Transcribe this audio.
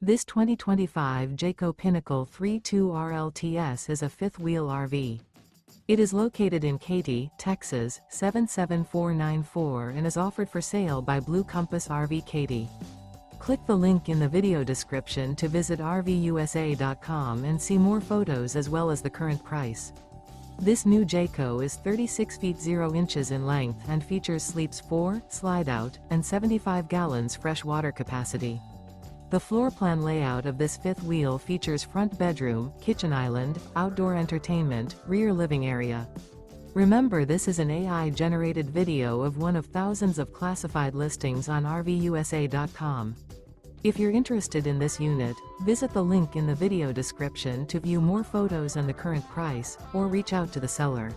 This 2025 Jayco Pinnacle 32RLTS is a fifth-wheel RV. It is located in Katy, Texas, 77494 and is offered for sale by Blue Compass RV Katy. Click the link in the video description to visit RVUSA.com and see more photos as well as the current price. This new Jayco is 36 feet 0 inches in length and features sleeps 4, slide-out, and 75 gallons fresh water capacity. The floor plan layout of this fifth wheel features front bedroom, kitchen island, outdoor entertainment, rear living area. Remember, this is an AI-generated video of one of thousands of classified listings on RVUSA.com. If you're interested in this unit, visit the link in the video description to view more photos and the current price, or reach out to the seller.